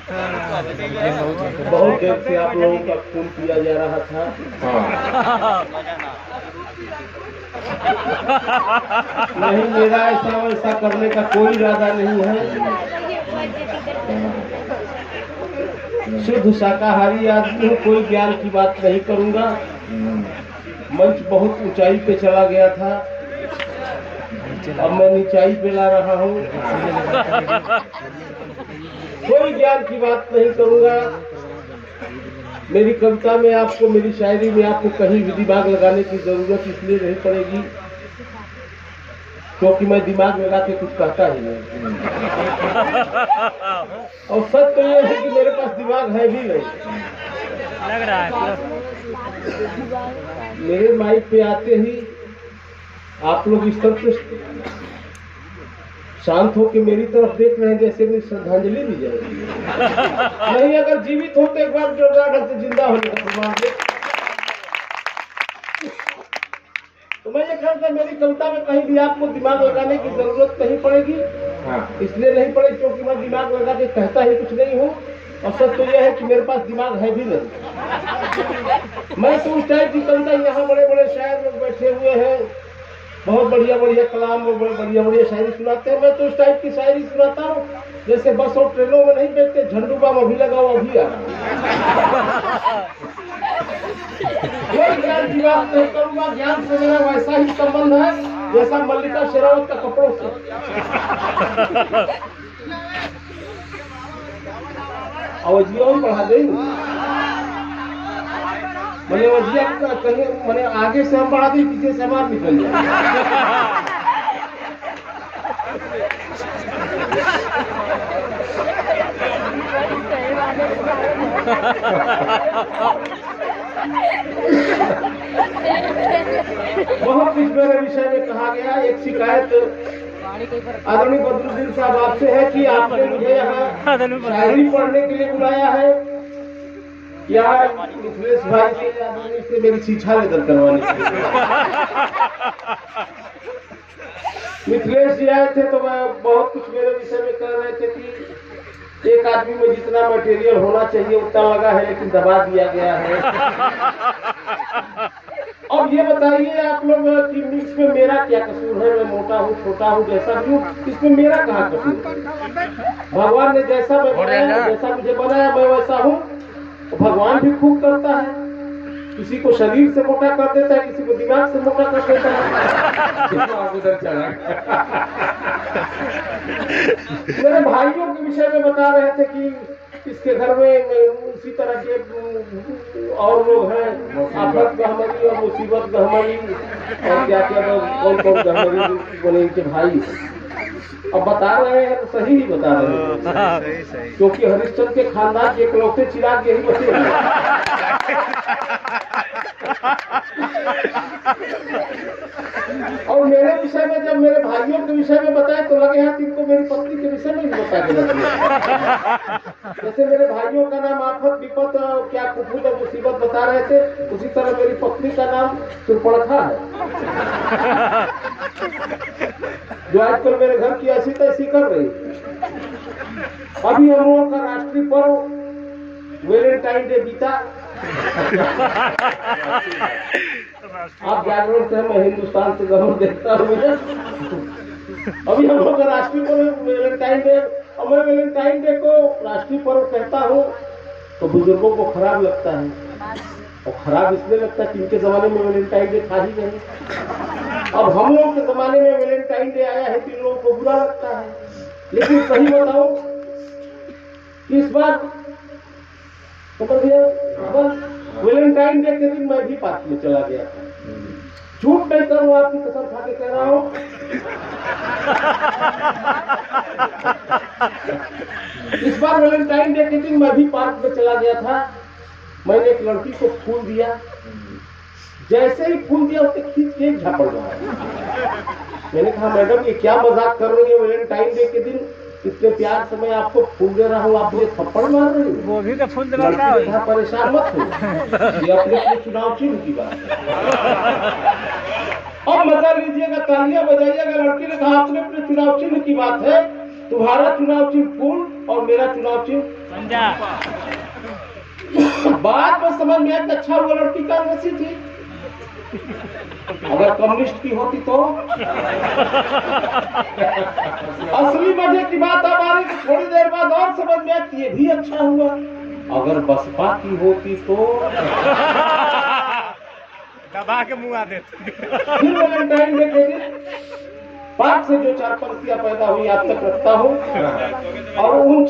बहुत देर से आप लोगों का खून पिया जा रहा था। नहीं, मेरा ऐसा वैसा करने का कोई इरादा नहीं है। शुद्ध शाकाहारी आदमी हूँ, कोई ज्ञान की बात नहीं करूँगा। मंच बहुत ऊंचाई पे चला गया था, अब मैं नीचाई पे ला रहा हूँ। कोई ज्ञान की बात नहीं करूँगा। मेरी कविता में आपको, मेरी शायरी में आपको कहीं भी दिमाग लगाने की जरूरत इसलिए नहीं पड़ेगी क्योंकि मैं दिमाग लगा के कुछ कहता ही नहीं। और सच तो ये है कि मेरे पास दिमाग है भी नहीं। लग रहा है मेरे माइक पे आते ही आप लोग इस तरह से शांत होकर मेरी तरफ देख रहे हैं जैसे मेरी श्रद्धांजलि दी जाएगी। नहीं, अगर जीवित होते एक बार जोरदार ढंग से जिंदा होने का सम्मान दे। तो मैं ये कहता मेरी कविता में कहीं भी आपको दिमाग लगाने की जरूरत नहीं पड़ेगी। इसलिए नहीं पड़ेगी क्योंकि मैं दिमाग लगा के कहता ही कुछ नहीं हूँ। और सच तो यह है कि मेरे पास दिमाग है भी नहीं। मैं तो उस टाइप की कविता, यहाँ बड़े बड़े शायर लोग बैठे हुए हैं, बहुत बढ़िया बढ़िया कलाम लोग बढ़िया बढ़िया शायरी सुनाते हैं। मैं तो उस टाइप की शायरी सुनाता हूँ जैसे बस और ट्रेनों में नहीं बैठते, झंडू बाम अभी लगाओ अभी आ रहा। ज्ञान की बात नहीं करूंगा। ज्ञान से मेरा वैसा ही संबंध है जैसा मल्लिका शेरावत का कपड़ों से। अवजिया भी बढ़ा देंगे। मैंने अवजिया कहीं मैंने आगे से हम बढ़ा दी, पीछे से हमार निकल जाए। बहुत कुछ मेरे विषय में कहा गया। एक शिकायत आदरणीय बदरुद्दीन साहब आपसे है कि आपने मुझे यहाँ शायरी पढ़ने के लिए बुलाया है या मिथिलेश भाई से मेरी शिक्षा लेकर करवाने के लिए। मिथिलेश जी आए थे तो मैं बहुत कुछ मेरे विषय में कह रहे थे कि एक आदमी में जितना मटेरियल होना चाहिए उतना लगा है लेकिन दबा दिया गया है। अब ये बताइए आप लोग कि इसमें मेरा क्या कसूर है? मैं मोटा हूँ, छोटा हूँ, जैसा भी हूँ, इसमें मेरा कहाँ कसूर है? भगवान ने जैसा मैं बनाया, जैसा मुझे बनाया मैं वैसा हूँ। तो भगवान भी खूब करता है, किसी को शरीर से मोटा कर देता है, किसी को दिमाग से मोटा कर देता है। उधर चला मेरे भाइयों के विषय में बता रहे थे कि इसके घर में उसी तरह के और लोग हैं, आफत गहमरी और मुसीबत गहमरी और क्या क्या कौन कौन गहमरी बोले इनके भाई। अब बता रहे हैं तो सही ही बता रहे हैं, क्योंकि हरिश्चंद्र के खानदान के इकलौते चिराग यही बचे हैं। और मेरे विषय में जब मेरे भाइयों के विषय में बताए तो लगे हाथ इनको मेरी पत्नी के विषय में भी बता देना चाहिए। जैसे मेरे भाइयों का नाम आफत विपत क्या कुफुत और मुसीबत बता रहे थे, उसी तरह मेरी पत्नी का नाम सुरपणखा है, जो आजकल मेरे घर की ऐसी तैसी कर रही। अभी हम लोगों का राष्ट्रीय पर्व वैलेंटाइन डे बीता। आप जागरण से, मैं हिंदुस्तान से जरूर देखता हूँ। अभी हम लोग का राष्ट्रीय पर्व वैलेंटाइन डे, और मैं वैलेंटाइन डे को राष्ट्रीय पर्व कहता हूँ तो बुजुर्गों को खराब लगता है। और खराब इसलिए लगता है कि इनके जमाने में वैलेंटाइन डे था ही नहीं। अब हम लोग के जमाने में वैलेंटाइन डे आया है तो इन लोगों को बुरा लगता है। लेकिन सही बताओ कि इस बार वैलेंटाइन डे के दिन मैं भी पार्टी में चला गया था। झूठ नहीं करूँ, आपकी कसम खा के कह रहा हूँ। इस बार वैलेंटाइन डे के दिन मैं भी पार्क में चला गया था। मैंने एक लड़की को फूल दिया, जैसे ही फूल दिया उसे खींच के झापड़ रहा। मैंने कहा मैडम ये क्या मजाक कर रही है? वैलेंटाइन डे के दिन इतने प्यार से मैं आपको फूल दे रहा हूँ, आप मुझे थप्पड़ मार रही हो। वो भी तो फूल दे रहा है। परेशान मत हो, ये अपने चुनाव चिन्ह की बात है। अब मजा लीजिएगा, तालियां बजाइएगा। लड़की ने कहा अपने अपने चुनाव चिन्ह की बात है, तुम्हारा चुनाव चिन्ह फूल और मेरा चुनाव चिन्ह पंजा। बाद में समझ में आया कि अच्छा हुआ लड़की कांग्रेसी थी, अगर कम्युनिस्ट की होती तो। असली मजे की बात अब आ रही कि थोड़ी देर बाद और समझ में आया कि ये भी अच्छा हुआ, अगर बसपा की होती तो। दबा के मुँह आ देते। फिर वैलेंटाइन डे के दिन पाक से जो 4 पंक्तियां पैदा हुई आप तक रखता हूँ और उन